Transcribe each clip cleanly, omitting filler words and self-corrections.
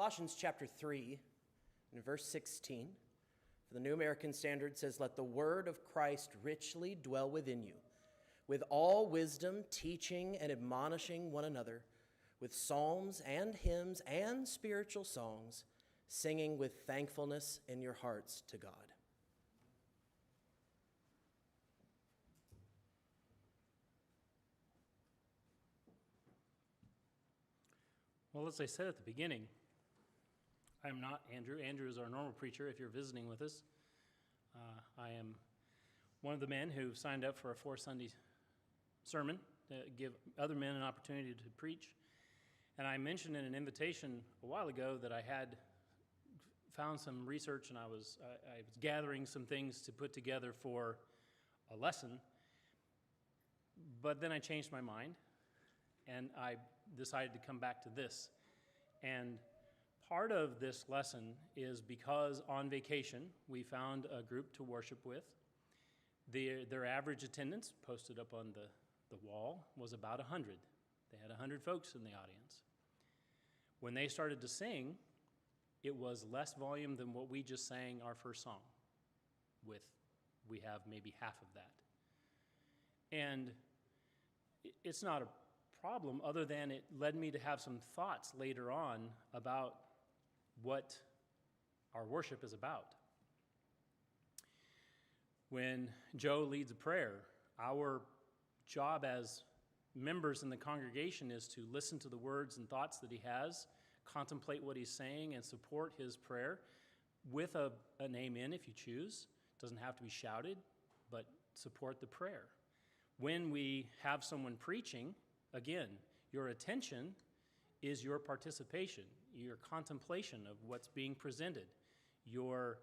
Colossians chapter 3, and verse 16, for the New American Standard says, "Let the word of Christ richly dwell within you, with all wisdom, teaching and admonishing one another, with psalms and hymns and spiritual songs, singing with thankfulness in your hearts to God." Well, as I said at the beginning, I'm not Andrew. Andrew is our normal preacher if you're visiting with us. I am one of the men who signed up for a 4-Sunday sermon to give other men an opportunity to preach. And I mentioned in an invitation a while ago that I had found some research and I was gathering some things to put together for a lesson. But then I changed my mind and I decided to come back to this. And part of this lesson is because on vacation we found a group to worship with. Their average attendance, posted up on the wall, was about 100. They had 100 folks in the audience. When they started to sing, it was less volume than what we just sang our first song with. We have maybe half of that. And it's not a problem other than it led me to have some thoughts later on about what our worship is about. When Joe leads a prayer, our job as members in the congregation is to listen to the words and thoughts that he has, contemplate what he's saying, and support his prayer with an amen if you choose. It doesn't have to be shouted, but support the prayer. When we have someone preaching, again, your attention is your participation, your contemplation of what's being presented. You're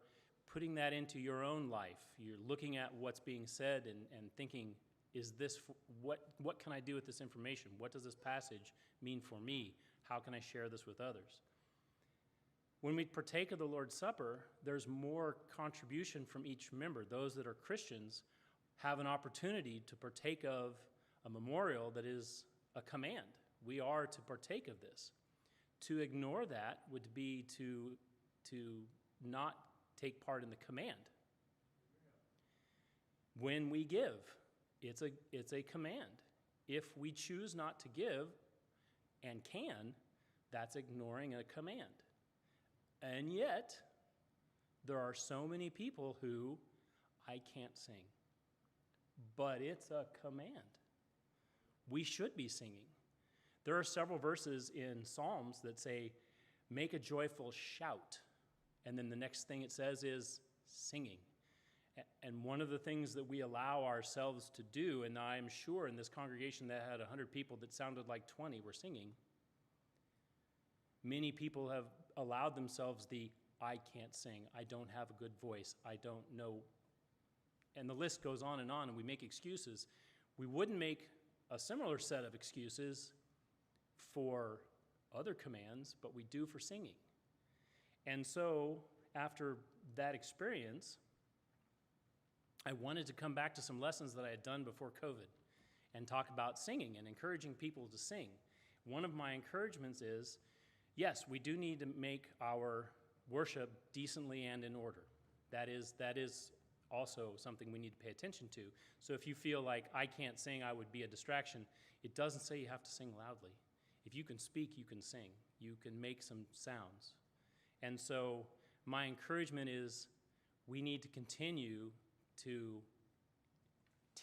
putting that into your own life. You're looking at what's being said and thinking, is this, what can I do with this information? What does this passage mean for me? How can I share this with others? When we partake of the Lord's Supper, there's more contribution from each member. Those that are Christians have an opportunity to partake of a memorial that is a command. We are to partake of this. To ignore that would be to not take part in the command. When we give, it's a command. If we choose not to give and can, that's ignoring a command. And yet, there are so many people who, I can't sing, but it's a command. We should be singing. There are several verses in Psalms that say, make a joyful shout. And then the next thing it says is singing. And one of the things that we allow ourselves to do, and I'm sure in this congregation that had 100 people that sounded like 20 were singing, many people have allowed themselves the, I can't sing, I don't have a good voice, I don't know. And the list goes on, and we make excuses. We wouldn't make a similar set of excuses for other commands, but we do for singing. And so after that experience, I wanted to come back to some lessons that I had done before COVID and talk about singing and encouraging people to sing. One of my encouragements is, yes, we do need to make our worship decently and in order. That is also something we need to pay attention to. So if you feel like I can't sing, I would be a distraction, it doesn't say you have to sing loudly. If you can speak, you can sing. You can make some sounds. And so my encouragement is we need to continue to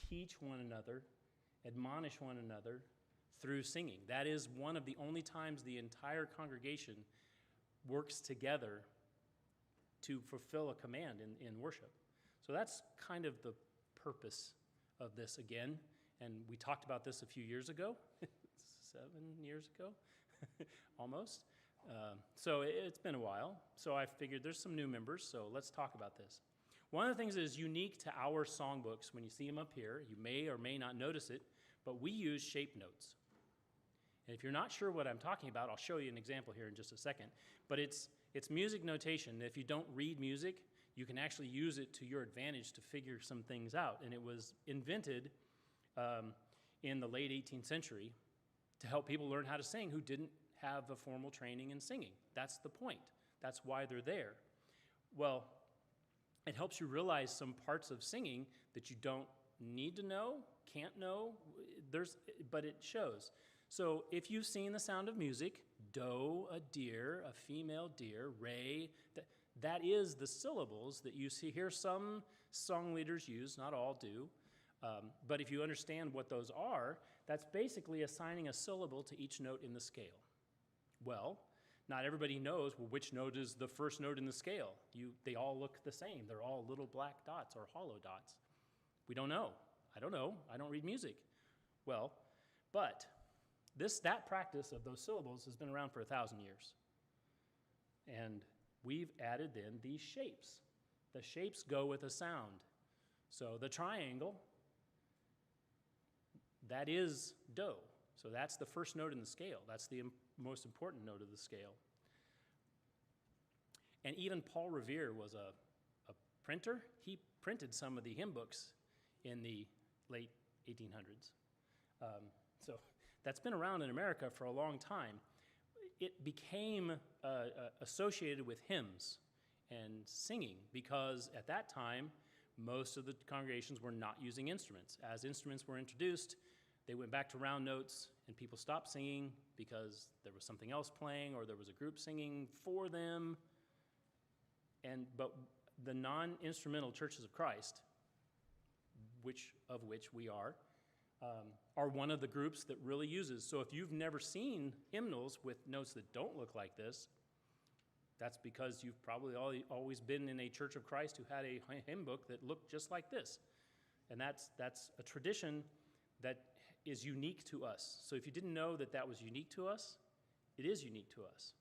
teach one another, admonish one another through singing. That is one of the only times the entire congregation works together to fulfill a command in worship. So that's kind of the purpose of this again. And we talked about this a few years ago, 7 years ago, almost. So it's been a while. So I figured there's some new members, so let's talk about this. One of the things that is unique to our songbooks, when you see them up here, you may or may not notice it, but we use shape notes. And if you're not sure what I'm talking about, I'll show you an example here in just a second. But it's music notation. If you don't read music, you can actually use it to your advantage to figure some things out. And it was invented in the late 18th century to help people learn how to sing who didn't have a formal training in singing. That's the point. That's why they're there. Well, it helps you realize some parts of singing that you don't need to know, can't know, but it shows. So if you've seen The Sound of Music, doe, a deer, a female deer, re, that is the syllables that you hear some song leaders use, not all do. But if you understand what those are, that's basically assigning a syllable to each note in the scale. Well, not everybody knows, well, which note is the first note in the scale. They all look the same. They're all little black dots or hollow dots. We don't know. I don't know. I don't read music. Well, but that practice of those syllables has been around for 1,000 years. And we've added then these shapes. The shapes go with a sound. So the triangle, that is do. So that's the first note in the scale. That's the most important note of the scale. And even Paul Revere was a printer. He printed some of the hymn books in the late 1800s. So that's been around in America for a long time. It became associated with hymns and singing because at that time, most of the congregations were not using instruments. As instruments were introduced, they went back to round notes and people stopped singing because there was something else playing or there was a group singing for them. But the non-instrumental churches of Christ, of which we are one of the groups that really uses. So if you've never seen hymnals with notes that don't look like this, that's because you've probably always been in a Church of Christ who had a hymn book that looked just like this. And that's a tradition that is unique to us. So if you didn't know that that was unique to us, it is unique to us.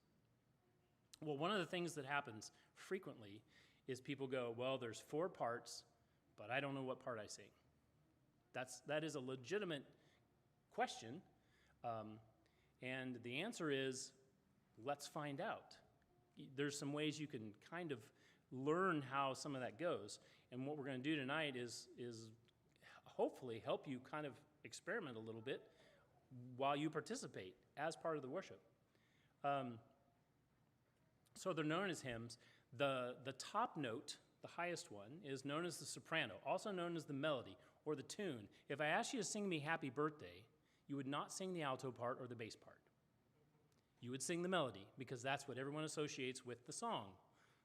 Well, one of the things that happens frequently is people go, well, there's 4 parts, but I don't know what part I sing. That is a legitimate question, and the answer is, let's find out. There's some ways you can kind of learn how some of that goes, and what we're going to do tonight is hopefully help you kind of experiment a little bit while you participate as part of the worship. So they're known as hymns. The top note, the highest one, is known as the soprano, also known as the melody or the tune. If I asked you to sing me Happy Birthday, you would not sing the alto part or the bass part. You would sing the melody because that's what everyone associates with the song.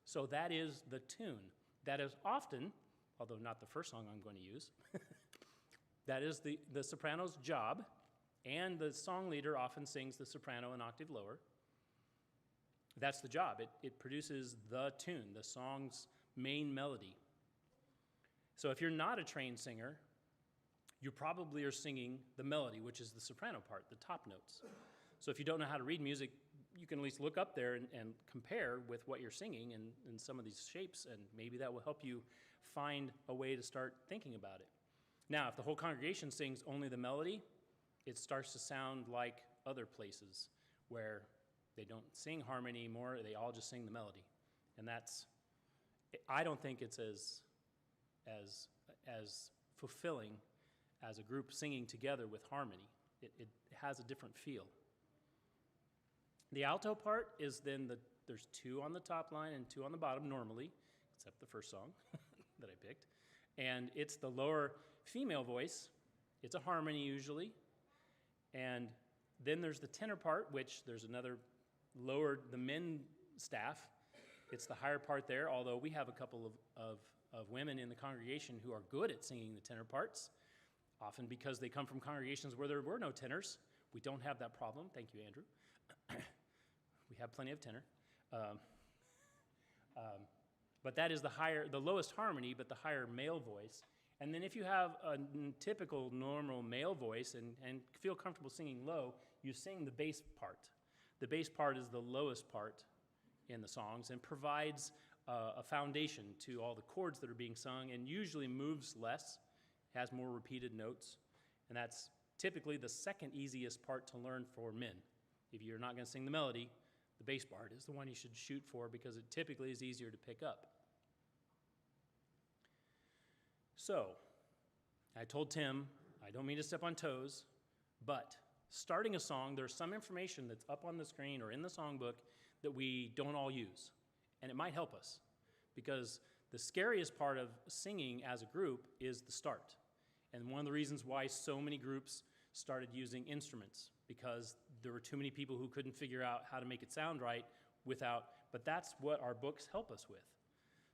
So that is the tune. That is often, although not the first song I'm going to use, that is the soprano's job, and the song leader often sings the soprano an octave lower. That's the job. It produces the tune, the song's main melody. So if you're not a trained singer, you probably are singing the melody, which is the soprano part, the top notes. So if you don't know how to read music, you can at least look up there and compare with what you're singing in some of these shapes, and maybe that will help you find a way to start thinking about it. Now, if the whole congregation sings only the melody, it starts to sound like other places where they don't sing harmony anymore, they all just sing the melody. And I don't think it's as fulfilling as a group singing together with harmony. It has a different feel. The alto part is then there's 2 on the top line and 2 on the bottom normally, except the first song that I picked. And it's the lower female voice. It's a harmony usually. And then there's the tenor part, which there's another lower, the men staff. It's the higher part there, although we have a couple of women in the congregation who are good at singing the tenor parts, often because they come from congregations where there were no tenors. We don't have that problem. Thank you, Andrew. We have plenty of tenor. But that is the lowest harmony, but the higher male voice. And then if you have a typical normal male voice and feel comfortable singing low, you sing the bass part. The bass part is the lowest part in the songs and provides a foundation to all the chords that are being sung and usually moves less, has more repeated notes. And that's typically the second easiest part to learn for men. If you're not going to sing the melody, the bass part is the one you should shoot for because it typically is easier to pick up. So, I told Tim, I don't mean to step on toes, but starting a song, there's some information that's up on the screen or in the songbook that we don't all use. And it might help us, because the scariest part of singing as a group is the start. And one of the reasons why so many groups started using instruments, because there were too many people who couldn't figure out how to make it sound right without, but that's what our books help us with.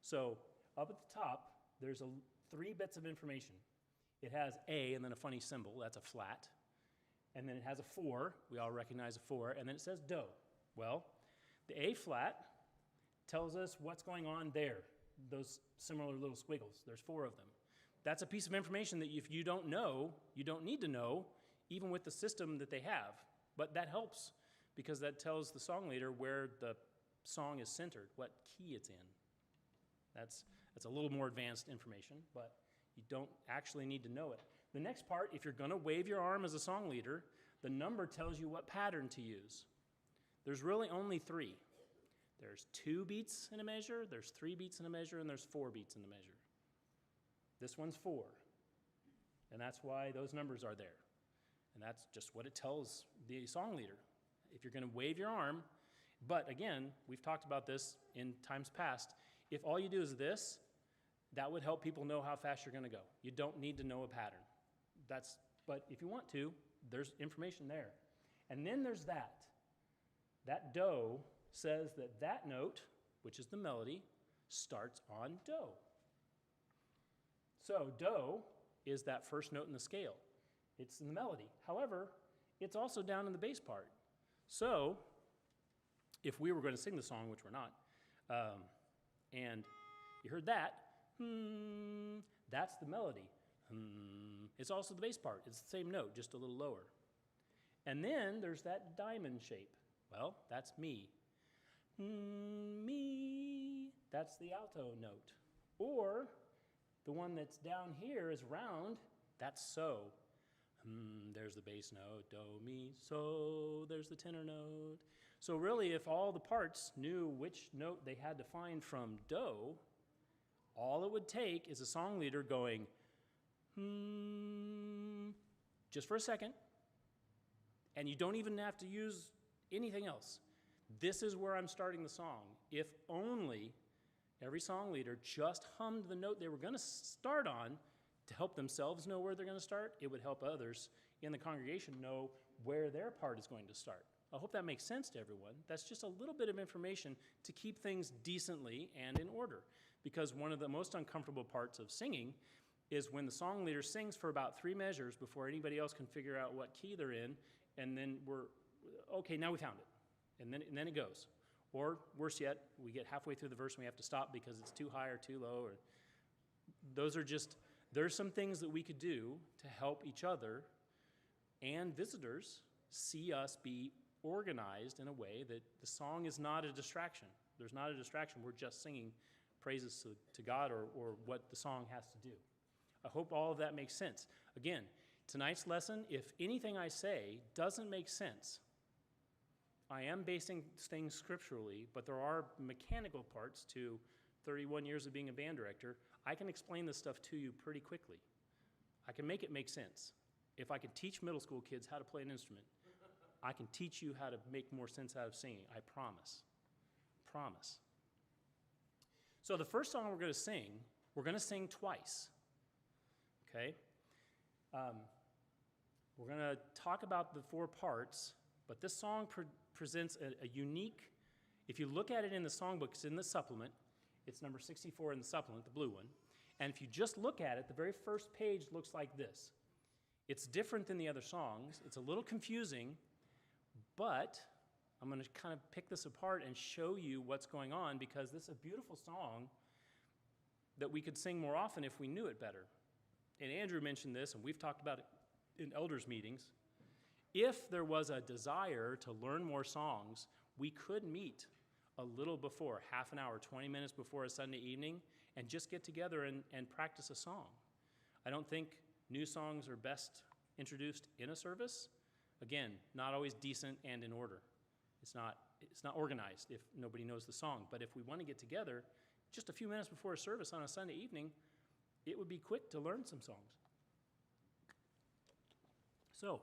So up at the top, there's 3 bits of information. It has A and then a funny symbol, that's a flat. And then it has a 4, we all recognize a 4, and then it says do. Well, the A flat tells us what's going on there, those similar little squiggles. There's 4 of them. That's a piece of information that if you don't know, you don't need to know, even with the system that they have. But that helps, because that tells the song leader where the song is centered, what key it's in. That's a little more advanced information, but you don't actually need to know it. The next part, if you're going to wave your arm as a song leader, the number tells you what pattern to use. There's really only 3. There's 2 beats in a measure, there's 3 beats in a measure, and there's 4 beats in a measure. This one's 4, and that's why those numbers are there. And that's just what it tells the song leader. If you're going to wave your arm, but again, we've talked about this in times past, if all you do is this, that would help people know how fast you're going to go. You don't need to know a pattern. But if you want to, there's information there. And then there's that. That do says that that note, which is the melody, starts on do. So do is that first note in the scale. It's in the melody. However, it's also down in the bass part. So if we were going to sing the song, which we're not, and you heard that, that's the melody. It's also the bass part. It's the same note, just a little lower. And then there's that diamond shape. Well, that's me. Me. That's the alto note. Or the one that's down here is round. That's so. There's the bass note. Do, mi, so. There's the tenor note. So really, if all the parts knew which note they had to find from do, all it would take is a song leader going, just for a second, and you don't even have to use anything else. This is where I'm starting the song. If only every song leader just hummed the note they were going to start on to help themselves know where they're going to start, it would help others in the congregation know where their part is going to start. I hope that makes sense to everyone. That's just a little bit of information to keep things decently and in order. Because one of the most uncomfortable parts of singing is when the song leader sings for about 3 measures before anybody else can figure out what key they're in, and then okay, now we found it. And then it goes. Or worse yet, we get halfway through the verse and we have to stop because it's too high or too low. There's some things that we could do to help each other and visitors see us be organized in a way that the song is not a distraction. There's not a distraction. We're just singing praises to God or what the song has to do. I hope all of that makes sense. Again, tonight's lesson, if anything I say doesn't make sense, I am basing things scripturally, but there are mechanical parts to 31 years of being a band director. I can explain this stuff to you pretty quickly. I can make it make sense. If I can teach middle school kids how to play an instrument, I can teach you how to make more sense out of singing. I promise. Promise. So the first song we're going to sing twice. Okay? We're going to talk about the 4 parts, but this song presents a unique, if you look at it in the songbook, it's in the supplement. It's number 64 in the supplement, the blue one. And if you just look at it, the very first page looks like this. It's different than the other songs. It's a little confusing, but I'm going to kind of pick this apart and show you what's going on, because this is a beautiful song that we could sing more often if we knew it better. And Andrew mentioned this, and we've talked about it in elders' meetings. If there was a desire to learn more songs, we could meet a little before, half an hour, 20 minutes before a Sunday evening, and just get together and practice a song. I don't think new songs are best introduced in a service. Again, not always decent and in order. It's not organized if nobody knows the song. But if we want to get together just a few minutes before a service on a Sunday evening, it would be quick to learn some songs. So,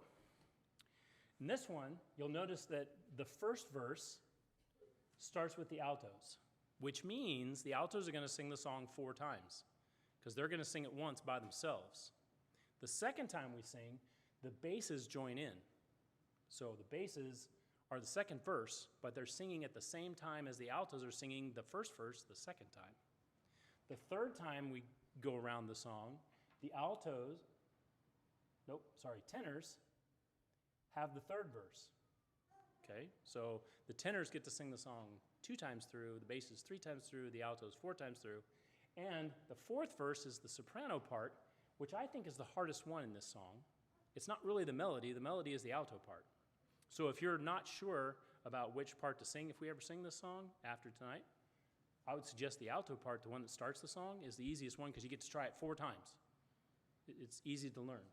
In this one, you'll notice that the first verse starts with the altos, which means the altos are going to sing the song 4 times because they're going to sing it once by themselves. The second time we sing, the basses join in. So the basses are the second verse, but they're singing at the same time as the altos are singing the first verse the second time. The third time we go around the song, the tenors have the third verse. Okay, so the tenors get to sing the song 2 times through, the basses 3 times through, the altos 4 times through, and the fourth verse is the soprano part, which I think is the hardest one in this song. It's not really the melody is the alto part. So if you're not sure about which part to sing, if we ever sing this song after tonight, I would suggest the alto part, the one that starts the song, is the easiest one because you get to try it 4 times. It's easy to learn.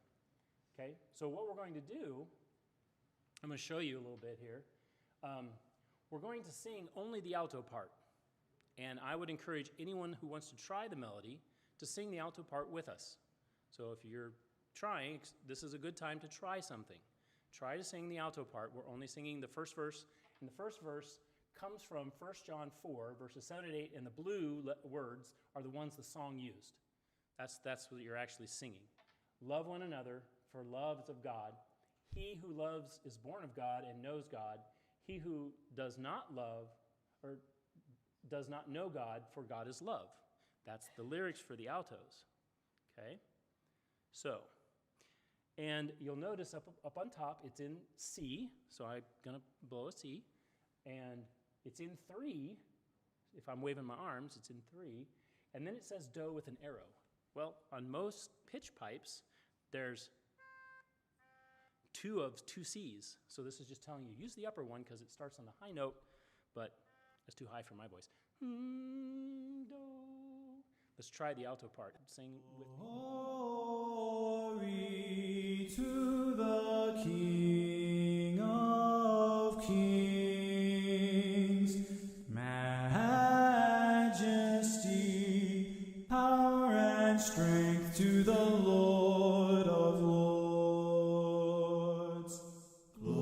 Okay, so what we're going to do, I'm going to show you a little bit here. We're going to sing only the alto part. And I would encourage anyone who wants to try the melody to sing the alto part with us. So if you're trying, this is a good time to try something. Try to sing the alto part. We're only singing the first verse. And the first verse comes from 1 John 4, verses 7 and 8, and the blue words are the ones the song used. That's what you're actually singing. Love one another, for love is of God. He who loves is born of God and knows God. He who does not love or does not know God, for God is love. That's the lyrics for the altos. Okay? So, and you'll notice up on top, it's in C, so I'm going to blow a C, and it's in 3. If I'm waving my arms, it's in 3, and then it says do with an arrow. Well, on most pitch pipes, there's 2 C's, so this is just telling you, use the upper one because it starts on the high note, but it's too high for my voice. Do. Let's try the alto part. Sing with me. Glory to the King of Kings, majesty, power, and strength to the Lord of Lords. Glory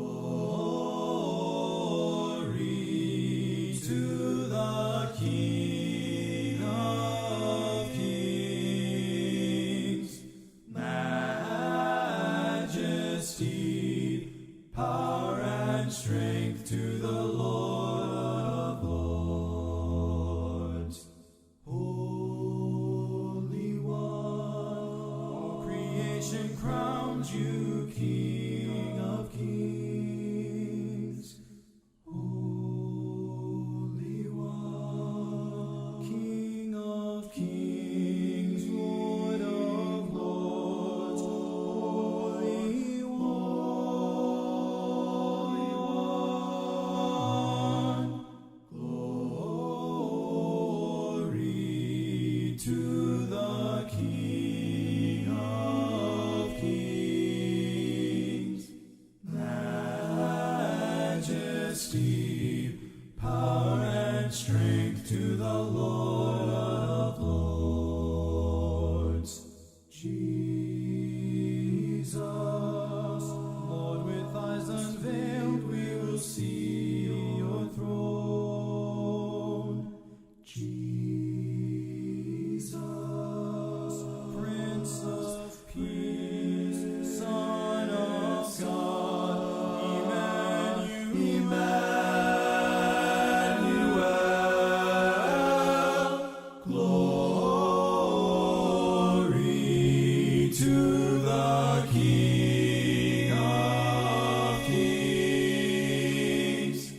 to the King of Kings, majesty, power, and strength to the Lord of Lords. Holy One, all creation crowns you King of Kings. Holy One, King of Kings, Lord of Lords. Holy One, glory to the King of Kings, majesty, power, and strength to the Lord of Lords. Jesus, Lord, with eyes unveiled, we will see your throne. Jesus, Prince of Peace, Son of God, Emmanuel, glory to the King of Kings,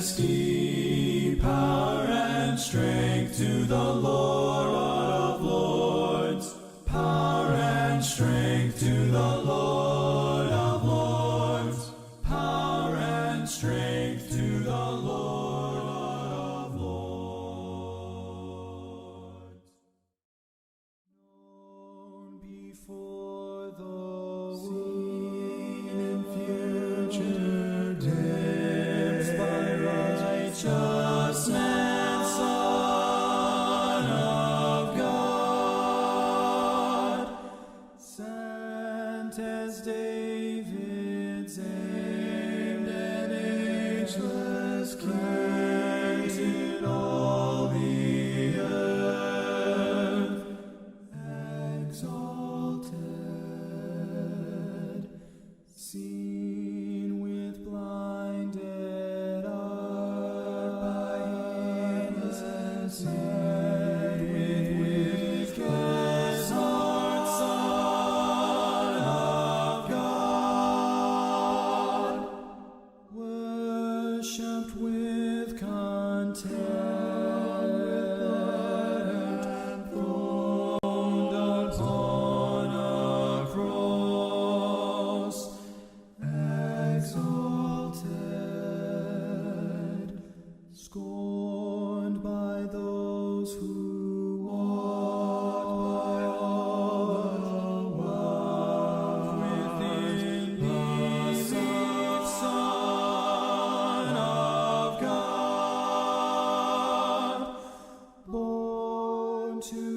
majesty, power, and strength to the Lord of Lords, power and strength to the Lord of Lords, power and strength to the Lord of Lords. Known before the seen in future days by righteous man, Son of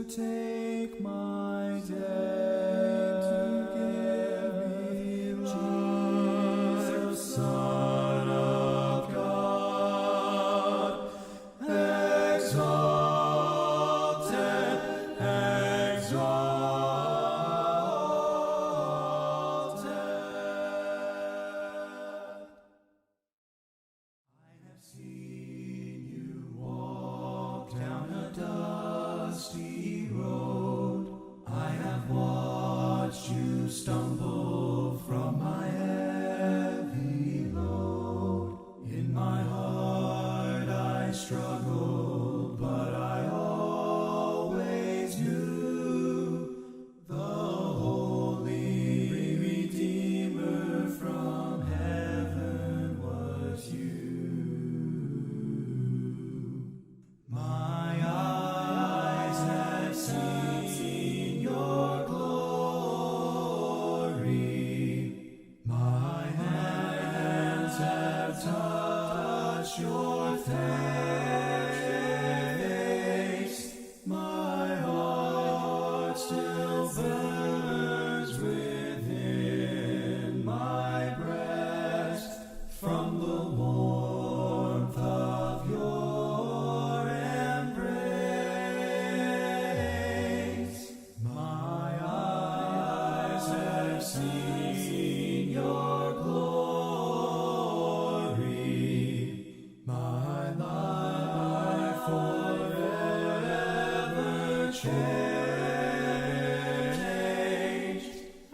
take my day to give me life, Son of God, exalted, exalted. I have seen you walk down a dusty road. I have watched you stumble from my heavy load. In my heart I struggled, but I always knew the holy Redeemer from heaven was you. My eyes have seen your glory. My hands have touched your face. My heart still burns within my breast from the warmth of your embrace. My eyes have seen your glory. My life forever changed.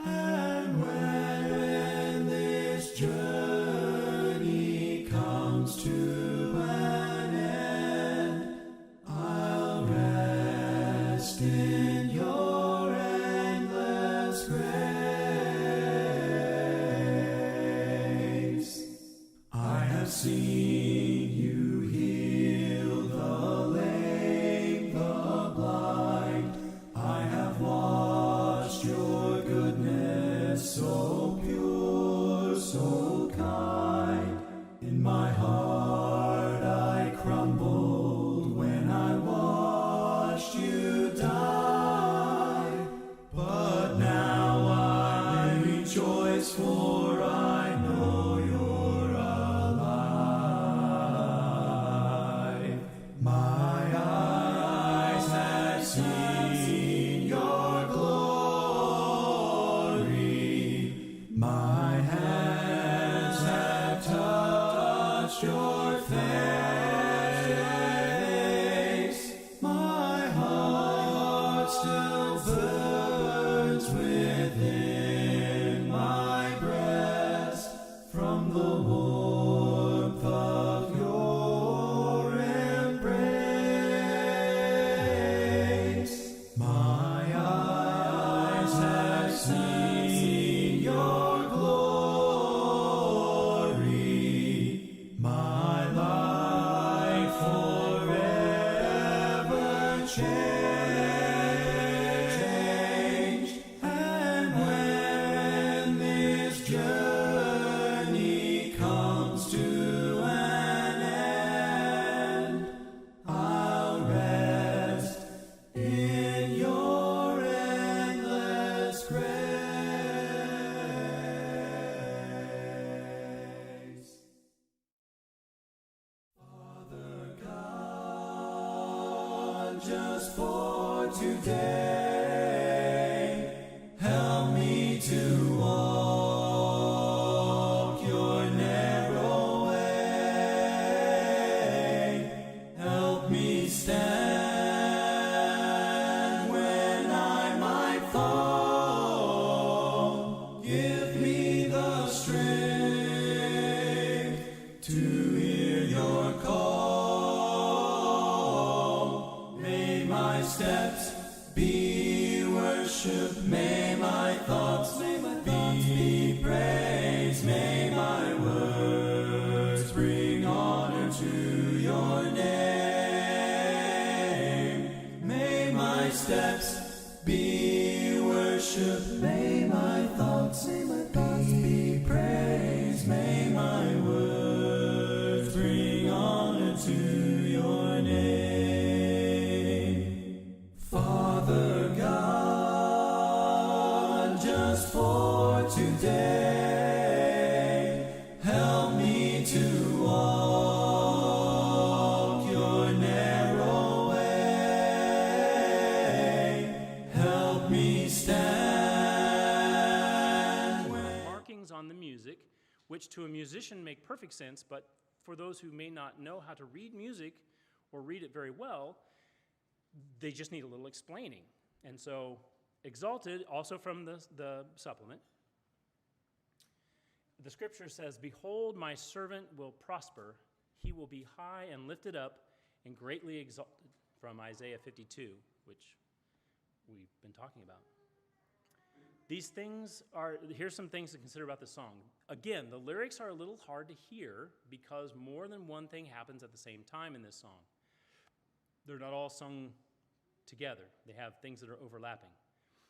And when this journey comes to an end, I'll rest in your endless grace. I have seen you heal the lame, the blind. I have watched your goodness so pure, so kind. In my heart I crumbled when I watched you die. But now I rejoice, for I know you're alive. My eyes have seen your glory. My hands have touched your face. My heart still burns within my breast from the warmth of your embrace. My eyes have seen your glory. My life forever changed. And when this journey comes to an end, I'll rest in your endless grace. Father God, just for today, help me to walk your narrow way. Help me stand when I might fall. Give me the strength to hear your call. May my steps be worship, may my thoughts be praise, may my words bring honor to your name. May my steps be worship, may my thoughts be praise, may my words bring honor to your name. Father which to a musician make perfect sense, but for those who may not know how to read music or read it very well, they just need a little explaining. And so, exalted, also from the supplement, the scripture says, "Behold, my servant will prosper. He will be high and lifted up and greatly exalted," from Isaiah 52, which we've been talking about. Here's some things to consider about this song. Again, the lyrics are a little hard to hear because more than one thing happens at the same time in this song. They're not all sung together. They have things that are overlapping.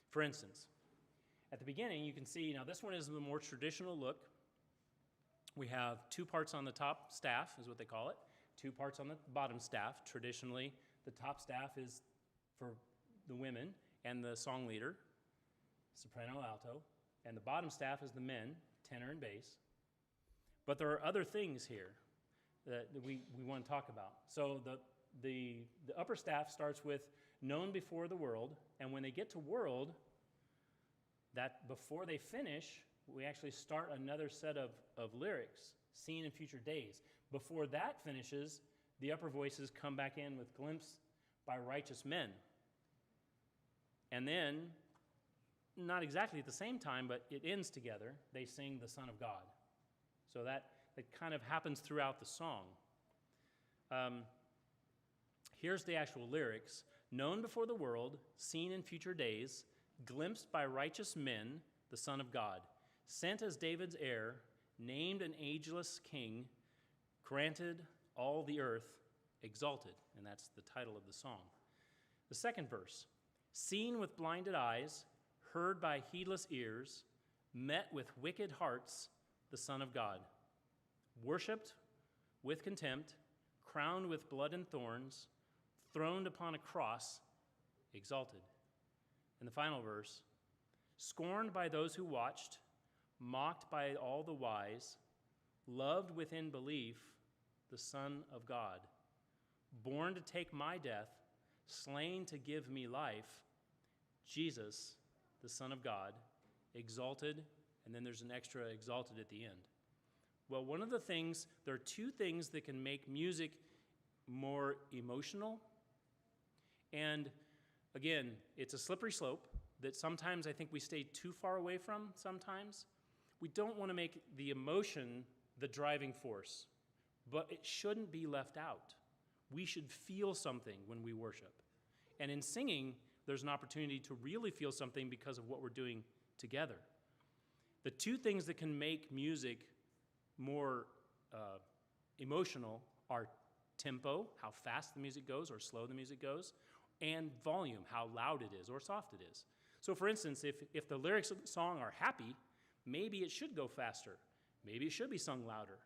For instance, at the beginning, you can see, now this one is the more traditional look. We have 2 parts on the top staff, is what they call it, 2 parts on the bottom staff. Traditionally, the top staff is for the women and the song leader, soprano, alto, and the bottom staff is the men, tenor and bass. But there are other things here that we want to talk about. So the upper staff starts with known before the world, and when they get to world, that before they finish, we actually start another set of lyrics, seen in future days. Before that finishes, the upper voices come back in with glimpsed by righteous men. And then, not exactly at the same time, but it ends together, they sing the Son of God. So that kind of happens throughout the song. Here's the actual lyrics. Known before the world, seen in future days, glimpsed by righteous men, the Son of God, sent as David's heir, named an ageless king, granted all the earth, exalted. And that's the title of the song. The second verse, seen with blinded eyes, heard by heedless ears, met with wicked hearts, the Son of God, worshipped with contempt, crowned with blood and thorns, throned upon a cross, exalted. And the final verse, scorned by those who watched, mocked by all the wise, loved within belief, the Son of God, born to take my death, slain to give me life, Jesus, the Son of God, exalted, and then there's an extra exalted at the end. Well, there are 2 things that can make music more emotional. And again, it's a slippery slope that sometimes I think we stay too far away from sometimes. We don't want to make the emotion the driving force, but it shouldn't be left out. We should feel something when we worship. And in singing, there's an opportunity to really feel something because of what we're doing together. The 2 things that can make music more emotional are tempo, how fast the music goes or slow the music goes, and volume, how loud it is or soft it is. So for instance, if the lyrics of the song are happy, maybe it should go faster. Maybe it should be sung louder.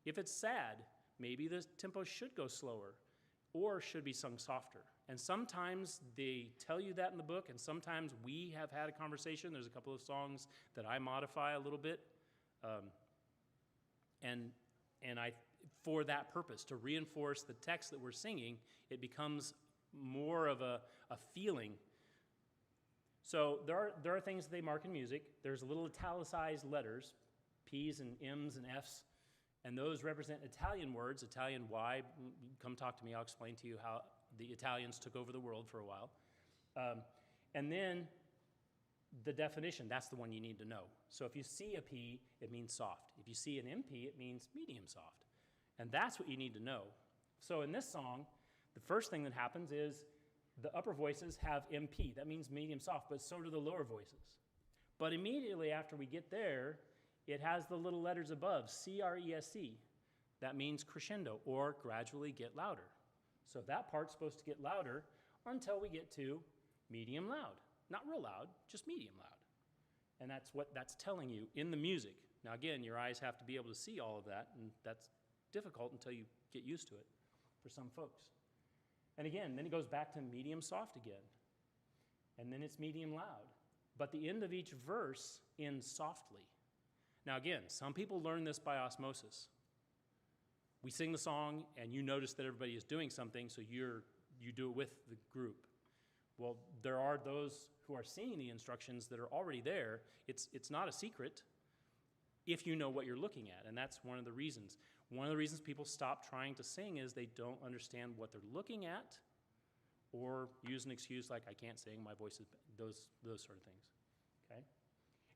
If it's sad, maybe the tempo should go slower or should be sung softer. And sometimes they tell you that in the book, and sometimes we have had a conversation. There's a couple of songs that I modify a little bit, and I, for that purpose, to reinforce the text that we're singing, it becomes more of a feeling. So there are things that they mark in music. There's little italicized letters, P's and M's and F's, and those represent Italian words. Italian, why? Come talk to me. I'll explain to you how the Italians took over the world for a while. And then the definition, that's the one you need to know. So if you see a P, it means soft. If you see an MP, it means medium soft. And that's what you need to know. So in this song, the first thing that happens is the upper voices have MP. That means medium soft, but so do the lower voices. But immediately after we get there, it has the little letters above, C-R-E-S-C. That means crescendo, or gradually get louder. So that part's supposed to get louder until we get to medium loud. Not real loud, just medium loud. And that's what that's telling you in the music. Now again, your eyes have to be able to see all of that, and that's difficult until you get used to it for some folks. And again, then it goes back to medium soft again. And then it's medium loud. But the end of each verse ends softly. Now again, some people learn this by osmosis. We sing the song and you notice that everybody is doing something, so you do it with the group. Well, there are those who are seeing the instructions that are already there. It's not a secret. if you know what you're looking at, and that's one of the reasons. One of the reasons people stop trying to sing is they don't understand what they're looking at, or use an excuse like, I can't sing, my voice is, those sort of things, okay?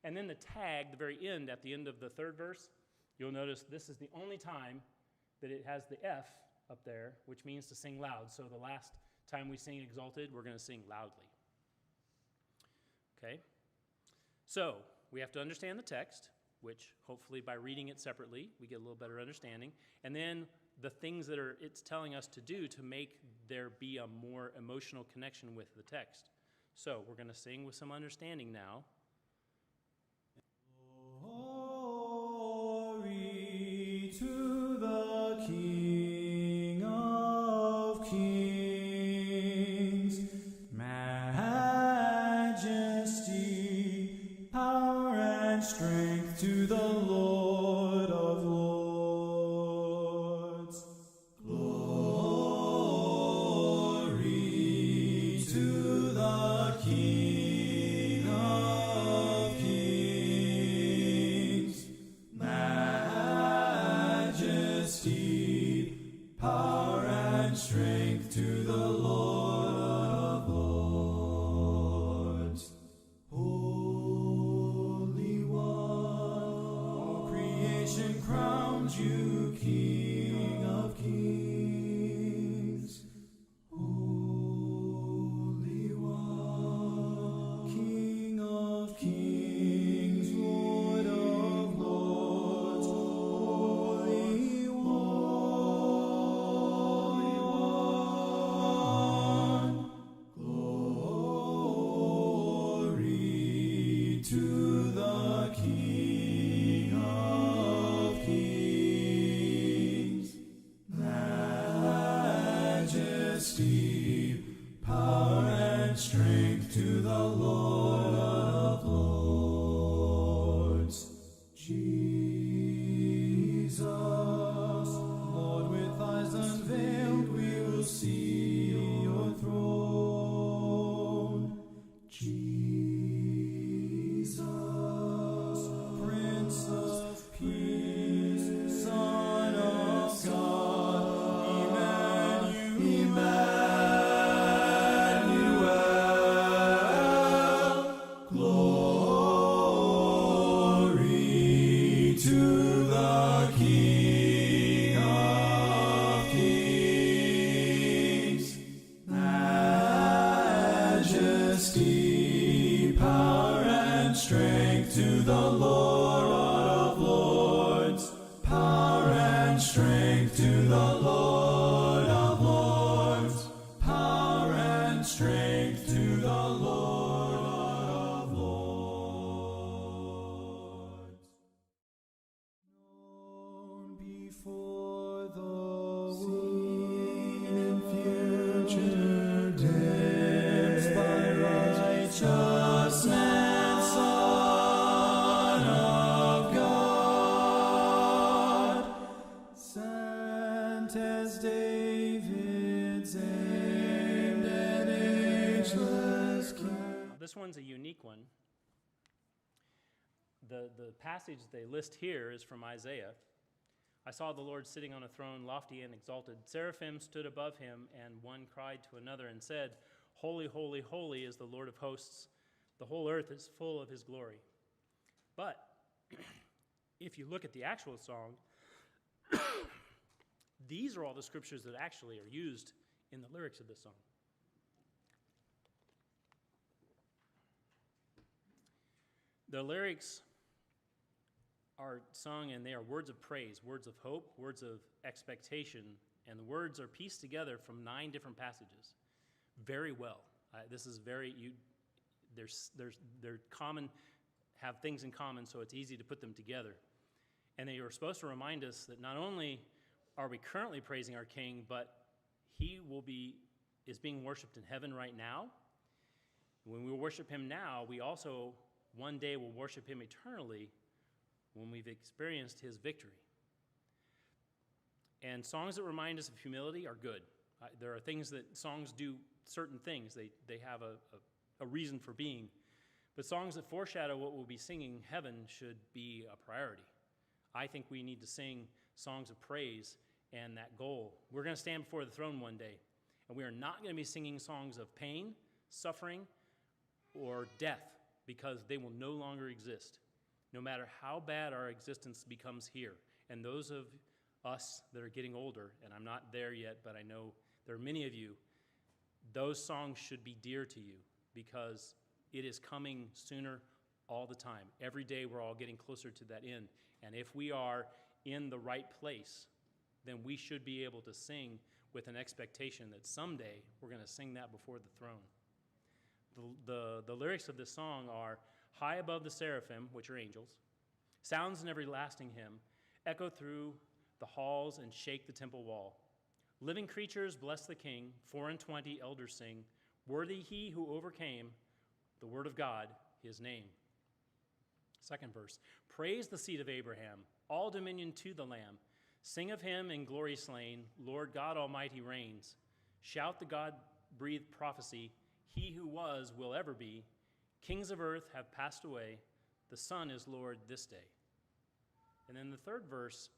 And then the tag, the very end, at the end of the third verse, you'll notice this is the only time that it has the F up there, which means to sing loud. So the last time we sing exalted, we're going to sing loudly. Okay? So we have to understand the text, which hopefully by reading it separately, we get a little better understanding. And then the things that it's telling us to do to make there be a more emotional connection with the text. So we're going to sing with some understanding now. Glory to the King of Kings, majesty, power, and strength to the Lord of Lords. Glory to the King of Kings, majesty, power, and strength to the Lord of Lords. Holy One, all creation crowns you King of Kings. Holy One, King of Kings, Lord of Lords. Holy One, glory to the King of Kings, majesty, power, and strength to the Lord of Lords. Jesus, Lord, with eyes unveiled, we will see your throne. Jesus, Prince of Peace, Son of God, Emmanuel, glory to the King of Kings, majesty, power, and strength to the Lord of Lords. Power and strength to the Lord of Lords. Power and strength to the Lord of Lords. Known before the seen in future days by righteous man, Son of God, sent as David's aimed and ageless King. This one's a unique one. The passage they list here is from Isaiah. I saw the Lord sitting on a throne, lofty and exalted. Seraphim stood above him, and one cried to another and said, Holy, holy, holy is the Lord of hosts. The whole earth is full of his glory. But if you look at the actual song, these are all the scriptures that actually are used in the lyrics of this song. The lyrics are sung, and they are words of praise, words of hope, words of expectation, and the words are pieced together from 9 different passages very well. This is very, they're common, have things in common, so it's easy to put them together. And they are supposed to remind us that not only are we currently praising our King, but he is being worshiped in heaven right now. When we worship him now, we also one day will worship him eternally when we've experienced his victory. And songs that remind us of humility are good. There are things that songs do, certain things. They have a reason for being. But songs that foreshadow what we'll be singing in heaven should be a priority. I think we need to sing songs of praise and that goal. We're going to stand before the throne one day, and we are not going to be singing songs of pain, suffering, or death, because they will no longer exist, no matter how bad our existence becomes here. And those of us that are getting older, and I'm not there yet, but I know there are many of you, those songs should be dear to you, because it is coming sooner all the time. Every day we're all getting closer to that end. And if we are in the right place, then we should be able to sing with an expectation that someday we're going to sing that before the throne. The lyrics of this song are, high above the seraphim, which are angels, sounds an everlasting hymn, echo through the halls and shake the temple wall. Living creatures bless the King, 24 elders sing, worthy he who overcame, the word of God, his name. Second verse, praise the seed of Abraham, all dominion to the Lamb. Sing of him in glory slain, Lord God Almighty reigns. Shout the God-breathed prophecy, he who was will ever be. Kings of earth have passed away, the Son is Lord this day. And then the third verse,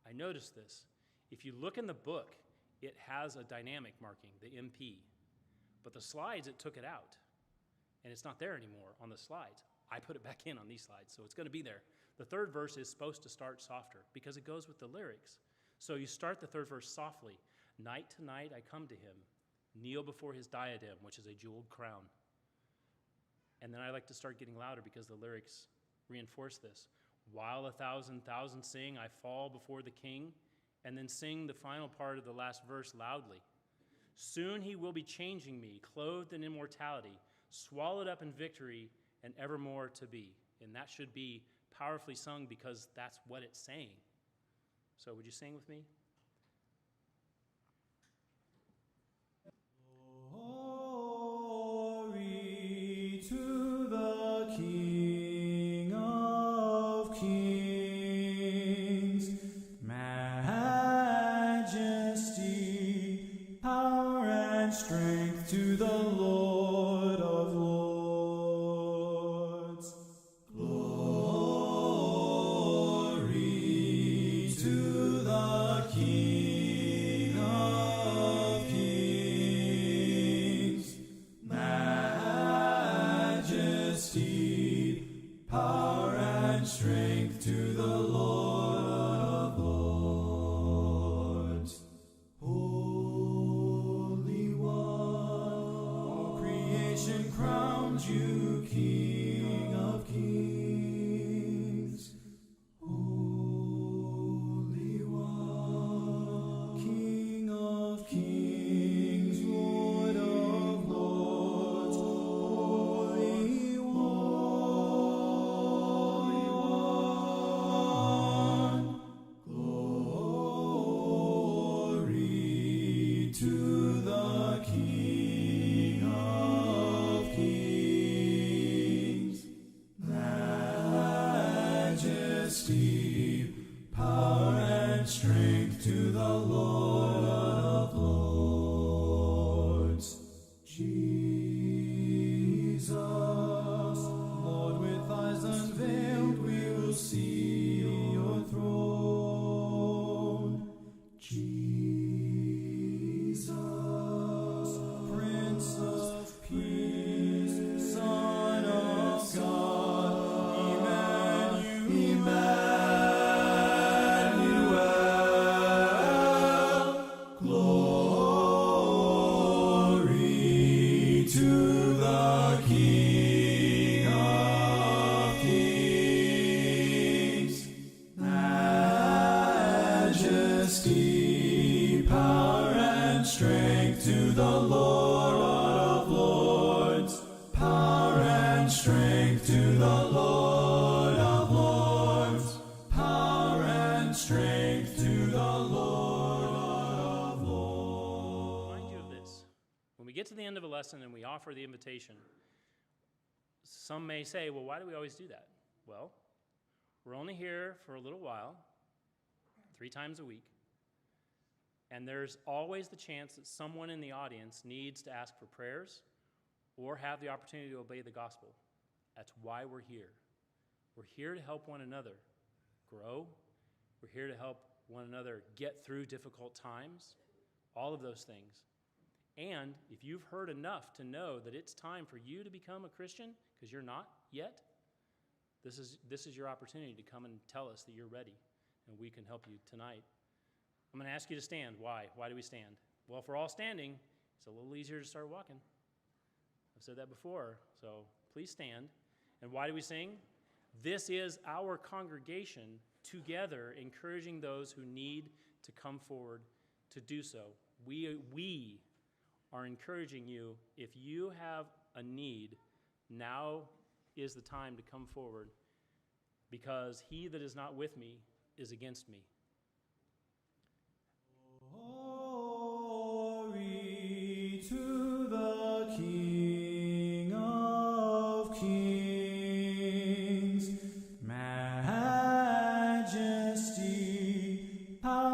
I noticed this. If you look in the book, it has a dynamic marking, the MP. But the slides, it took it out. And it's not there anymore on the slides. I put it back in on these slides, so it's going to be there. The third verse is supposed to start softer because it goes with the lyrics. So you start the third verse softly. Night to night I come to him, kneel before his diadem, which is a jeweled crown. And then I like to start getting louder because the lyrics reinforce this. While 1,000 sing, I fall before the King, and then sing the final part of the last verse loudly. Soon he will be changing me, clothed in immortality, swallowed up in victory, and evermore to be. And that should be powerfully sung because that's what it's saying. So would you sing with me? Glory to the King of Kings, majesty, power, and strength to the Lord of Lords. Glory to the King of Kings, majesty, power, and strength to the Lord of Lords. Holy One, all creation crowns you King of Kings. Holy One, King of Kings, Lord of Lords, Holy One. Glory to the King of Kings, majesty, power, and strength to the Lord of Lords. Jesus, Lord, with eyes unveiled, we will see your throne. Jesus, Prince of Peace, Son of God, Emmanuel. Glory to the King of Kings, majesty, power, and strength to the Lord of Lords, power and strength to the Lord of Lords, power and strength to the Lord of Lords. Remind you of this. When we get to the end of a lesson and we offer the invitation, some may say, well, why do we always do that? Well, we're only here for a little while, 3 times a week, and there's always the chance that someone in the audience needs to ask for prayers or have the opportunity to obey the gospel. That's why we're here. We're here to help one another grow We're here to help one another get through difficult times, all of those things. And if you've heard enough to know that it's time for you to become a Christian, because you're not yet, this is your opportunity to come and tell us that you're ready, and we can help you tonight. I'm going to ask you to stand. Why? Why do we stand? Well, if we're all standing, it's a little easier to start walking. I've said that before, so please stand. And why do we sing? This is our congregation together, encouraging those who need to come forward to do so. We are encouraging you, if you have a need, now is the time to come forward, because he that is not with me is against me. Glory to the King of Kings.